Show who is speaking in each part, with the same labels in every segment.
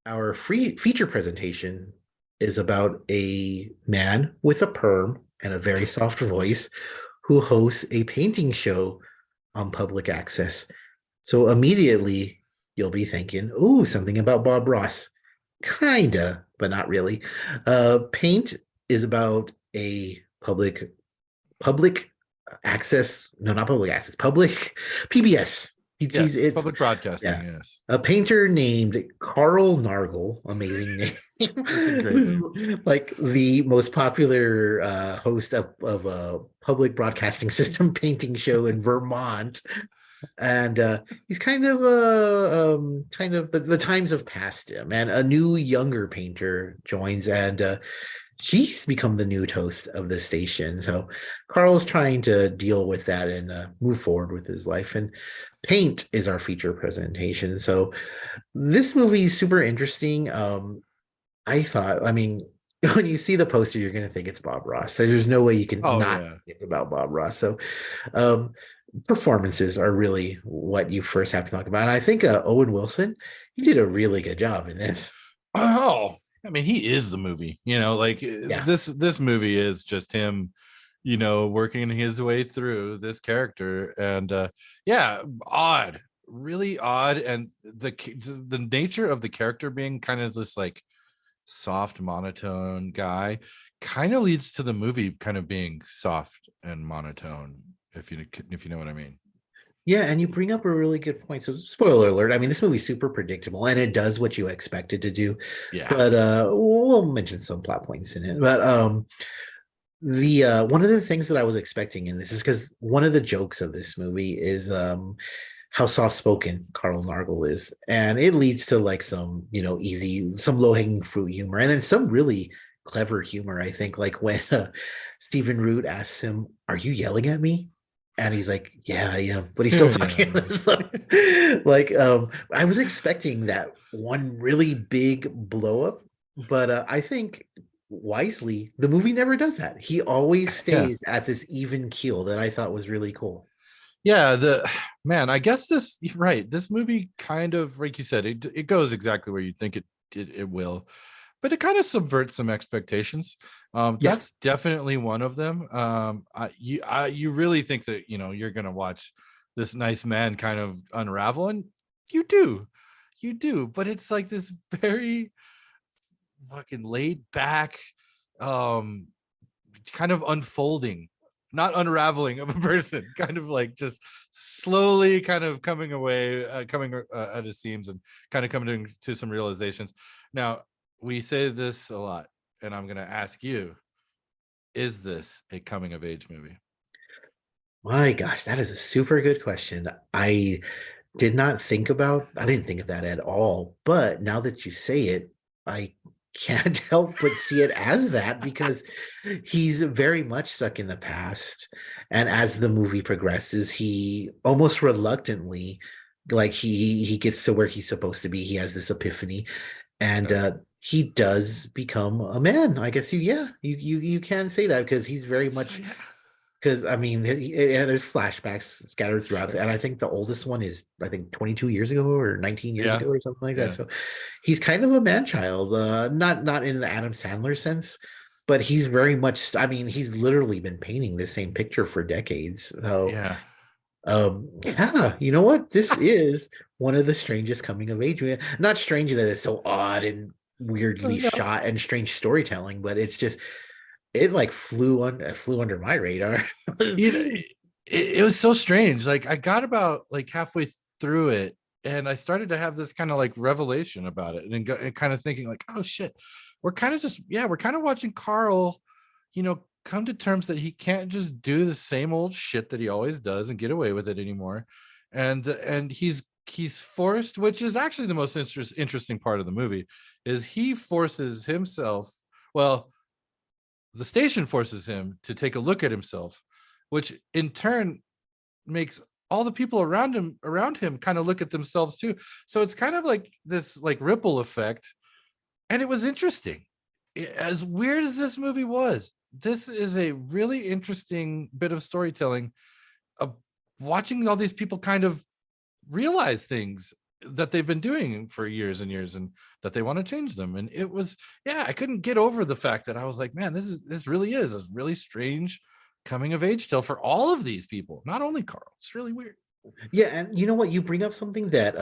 Speaker 1: Our free feature presentation is about a man with a perm and a very soft voice who hosts a painting show on public access. So immediately you'll be thinking, "Ooh, something about Bob Ross." Kinda, but not really. Paint is about a public access, no, not public access, public PBS.
Speaker 2: Yes,
Speaker 1: It's
Speaker 2: public broadcasting.
Speaker 1: yeah,
Speaker 2: Yes,
Speaker 1: a painter named Carl Nargle, amazing name,
Speaker 2: that's a great
Speaker 1: who's
Speaker 2: name.
Speaker 1: like the most popular host of a public broadcasting system painting show in Vermont. And he's kind of the times have passed him, and a new younger painter joins, and she's become the new toast of the station. So Carl's trying to deal with that and move forward with his life. And Paint is our feature presentation. So this movie is super interesting. I thought, I mean, when you see the poster, you're going to think it's Bob Ross. So there's no way you can
Speaker 2: Oh
Speaker 1: not
Speaker 2: yeah,
Speaker 1: think about Bob Ross. So um, performances are really what you first have to talk about. And I think Owen Wilson, he did a really good job in this.
Speaker 2: oh, I mean, he is the movie. Like
Speaker 1: Yeah.
Speaker 2: this movie is just him, working his way through this character, and yeah, odd, really odd, and the nature of the character being kind of this like soft monotone guy kind of leads to the movie kind of being soft and monotone, if you know what I mean.
Speaker 1: Yeah, and you bring up a really good point. So, spoiler alert, I mean, this movie's super predictable and it does what you expect it to do.
Speaker 2: Yeah.
Speaker 1: But we'll mention some plot points in it. But the one of the things that I was expecting in this is because one of the jokes of this movie is how soft-spoken Carl Nargle is. And it leads to like some, some low-hanging fruit humor and then some really clever humor, I think, like when Stephen Root asks him, "Are you yelling at me?" And he's like, "Yeah, I am," but he's still talking.
Speaker 2: Yeah.
Speaker 1: So, like, I was expecting that one really big blow up, but I think wisely, the movie never does that. He always
Speaker 2: Yeah.
Speaker 1: stays at this even keel that I thought was really cool.
Speaker 2: Yeah, the man, I guess this right. This movie kind of, like you said, it goes exactly where you think it will, but it kind of subverts some expectations.
Speaker 1: Yeah.
Speaker 2: That's definitely one of them. You really think that you're gonna watch this nice man kind of unravel, and you do, you do, but it's like this very fucking laid back, um, kind of unfolding, not unraveling of a person, kind of like just slowly kind of coming away, coming at his seams, and kind of coming to some realizations. Now, we say this a lot, and I'm going to ask you, is this a coming of age movie?
Speaker 1: My gosh, that is a super good question. I didn't think of that at all. But now that you say it, I can't help but see it as that because he's very much stuck in the past. And as the movie progresses, he almost reluctantly, like he gets to where he's supposed to be. He has this epiphany and
Speaker 2: Okay.
Speaker 1: he does become a man. I guess you can say that because he's very
Speaker 2: It's
Speaker 1: much
Speaker 2: yeah.
Speaker 1: because I mean, there's flashbacks scattered throughout,
Speaker 2: Sure.
Speaker 1: and I think the oldest one is 22 years ago or 19 years
Speaker 2: Yeah.
Speaker 1: ago or something like that.
Speaker 2: Yeah.
Speaker 1: So he's kind of a man child, not in the Adam Sandler sense, but he's very much. I mean, he's literally been painting the same picture for decades. So
Speaker 2: Yeah.
Speaker 1: yeah, you know what? This is one of the strangest coming of age. Not strange that it's so odd and weirdly
Speaker 2: No.
Speaker 1: shot and strange storytelling, but it's just it like flew under my radar.
Speaker 2: you know, it, it was so strange. Like I got about like halfway through it, and I started to have this kind of like revelation about it, and kind of thinking like, oh shit, we're kind of just we're kind of watching Carl, come to terms that he can't just do the same old shit that he always does and get away with it anymore, and he's forced, which is actually the most interesting part of the movie, is he forces himself. Well, the station forces him to take a look at himself, which in turn makes all the people around him kind of look at themselves too. So it's kind of like this like ripple effect, and it was interesting. As weird as this movie was, this is a really interesting bit of storytelling of watching all these people kind of realize things that they've been doing for years and years, and that they want to change them. And it was, yeah, I couldn't get over the fact that I was like, man, this really is a really strange coming of age tale for all of these people, not only Carl. It's really weird.
Speaker 1: Yeah, and you know what? You bring up something that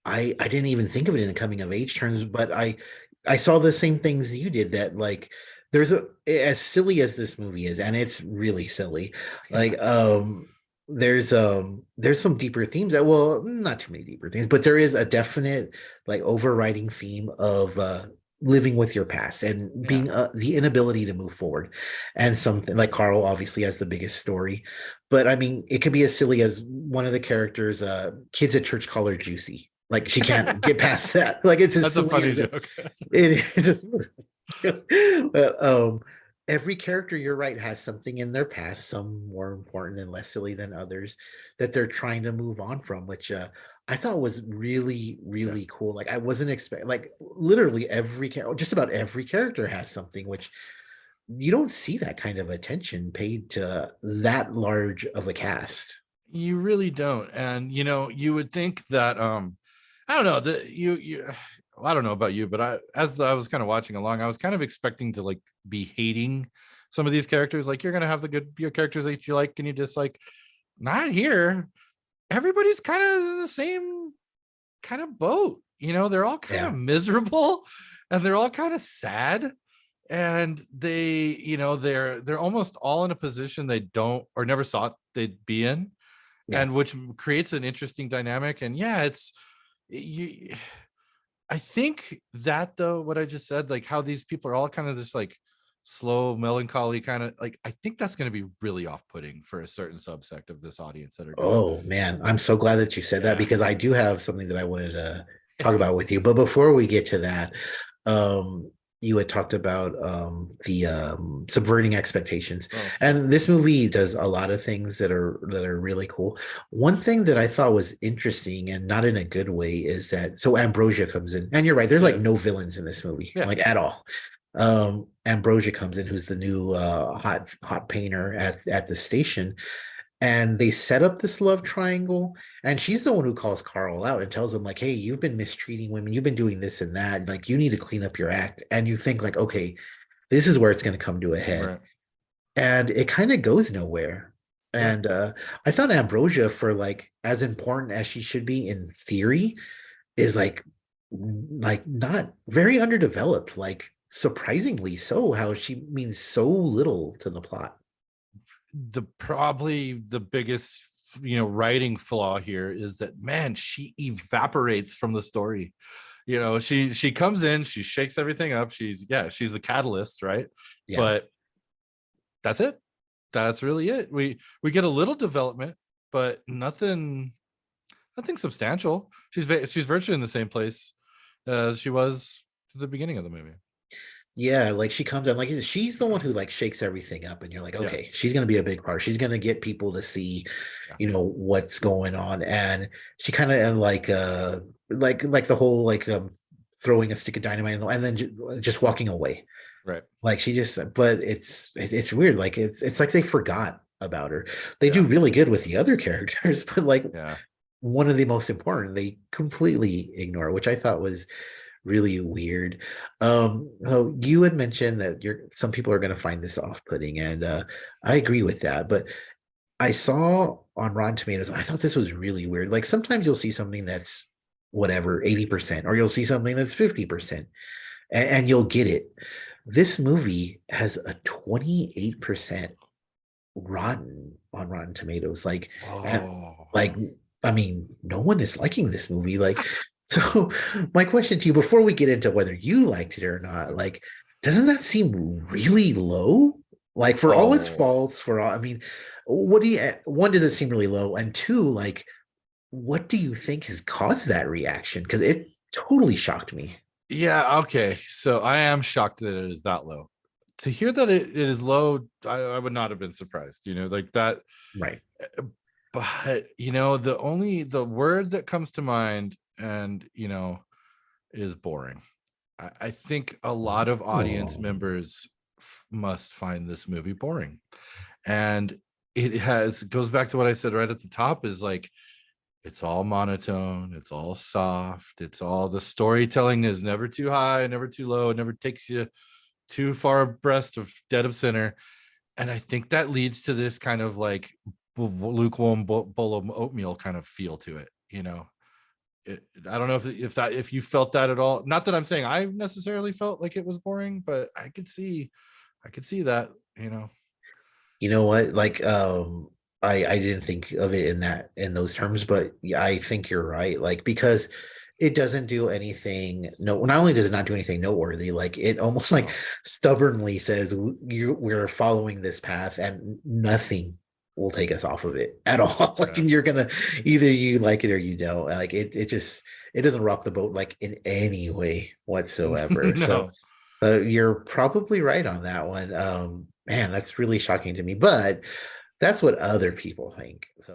Speaker 1: I didn't even think of it in the coming of age terms, but I saw the same things you did, that like there's a, as silly as this movie is, and it's really silly,
Speaker 2: Yeah.
Speaker 1: like there's some deeper themes that, well, not too many deeper themes, but there is a definite like overriding theme of living with your past and
Speaker 2: Yeah.
Speaker 1: being the inability to move forward. And something like Carl obviously has the biggest story, but I mean, it could be as silly as one of the characters, kids at church call her Juicy. Like she can't get past that. Like it's as
Speaker 2: That's a
Speaker 1: silly
Speaker 2: funny
Speaker 1: as
Speaker 2: joke.
Speaker 1: it is. But, every character, you're right, has something in their past, some more important and less silly than others, that they're trying to move on from, which I thought was really,
Speaker 2: Yeah.
Speaker 1: really cool. Like I wasn't expect, like literally every character, just about every character has something, which you don't see that kind of attention paid to that large of a cast.
Speaker 2: You really don't. And you would think that I don't know that you well, I don't know about you, but I was kind of watching along, I was kind of expecting to like be hating some of these characters. Like, you're gonna have the good your characters that you like and you dislike. Not here. Everybody's kind of in the same kind of boat. They're all kind of
Speaker 1: Yeah.
Speaker 2: miserable and they're all kind of sad. And they're almost all in a position they don't or never thought they'd be in,
Speaker 1: Yeah.
Speaker 2: and which creates an interesting dynamic. And yeah, you I think that, though, what I just said, like how these people are all kind of this like slow melancholy kind of, like, I think that's going to be really off-putting for a certain subsect of this audience that are gonna.
Speaker 1: Oh man, I'm so glad that you said that,
Speaker 2: Yeah.
Speaker 1: because I do have something that I wanted to talk about with you. But before we get to that, um, you had talked about the subverting expectations,
Speaker 2: Oh, sure.
Speaker 1: and this movie does a lot of things that are really cool. One thing that I thought was interesting, and not in a good way, is that so Ambrosia comes in, and you're right, there's like
Speaker 2: Yeah.
Speaker 1: no villains in this movie,
Speaker 2: Yeah.
Speaker 1: like at all. Ambrosia comes in, who's the new hot painter at the station, and they set up this love triangle, and she's the one who calls Carl out and tells him like, hey, you've been mistreating women, you've been doing this and that, like you need to clean up your act. And you think like, okay, this is where it's going to come to a head,
Speaker 2: Right.
Speaker 1: and it kind of goes nowhere.
Speaker 2: Yeah.
Speaker 1: And I thought Ambrosia, for like as important as she should be in theory, is like not very underdeveloped, like surprisingly so, how she means so little to the plot.
Speaker 2: Probably the biggest writing flaw here is that, man, she evaporates from the story. She comes in, she shakes everything up, she's the catalyst, right?
Speaker 1: Yeah.
Speaker 2: But that's it. That's really it. We get a little development, but nothing substantial. She's virtually in the same place as she was at the beginning of the movie.
Speaker 1: Yeah, like she comes in, like she's the one who like shakes everything up, and you're like,
Speaker 2: Yeah.
Speaker 1: okay, she's gonna be a big part. She's gonna get people to see,
Speaker 2: Yeah.
Speaker 1: what's going on. And she kind of like the whole like throwing a stick of dynamite and then just walking away.
Speaker 2: Right.
Speaker 1: Like she just, but it's weird. Like it's like they forgot about her. They do
Speaker 2: Yeah.
Speaker 1: really good with the other characters, but like
Speaker 2: Yeah.
Speaker 1: one of the most important, they completely ignore, which I thought was really weird. So you had mentioned that some people are going to find this off-putting, and I agree with that. But I saw on Rotten Tomatoes, I thought this was really weird. Like sometimes you'll see something that's whatever 80%, or you'll see something that's 50%, and you'll get it. This movie has a 28% rotten on Rotten Tomatoes. Like, and
Speaker 2: Oh.
Speaker 1: like, I mean, no one is liking this movie. Like, so my question to you before we get into whether you liked it or not, like, doesn't that seem really low? Like, for all its
Speaker 2: Oh.
Speaker 1: faults, for all, I mean, what do you, one, does it seem really low? And two, like, what do you think has caused that reaction? Because it totally shocked me.
Speaker 2: Yeah, okay. So I am shocked that it is that low. To hear that it is low, I would not have been surprised, like that.
Speaker 1: Right.
Speaker 2: But the word that comes to mind, and is boring. I think a lot of audience
Speaker 1: Oh,
Speaker 2: members must find this movie boring. And goes back to what I said right at the top, is like, It's all monotone, it's all soft, it's all the storytelling is never too high, never too low, it never takes you too far abreast of dead of center. And I think that leads to this kind of like lukewarm bowl of oatmeal kind of feel to it, you know. I don't know if you felt that at all. Not that I'm saying I necessarily felt like it was boring, but I could see that, you know.
Speaker 1: You know what? Like, I didn't think of it in those terms, but yeah, I think you're right. Like, because it doesn't do anything. No, not only does it not do anything noteworthy, like it almost like
Speaker 2: No.
Speaker 1: stubbornly says we're following this path, and nothing will take us off of it at all. Like,
Speaker 2: Yeah.
Speaker 1: and you're gonna either you like it or you don't. Like it just it doesn't rock the boat like in any way whatsoever. So
Speaker 2: No.
Speaker 1: you're probably right on that one. Man, that's really shocking to me, but that's what other people think. So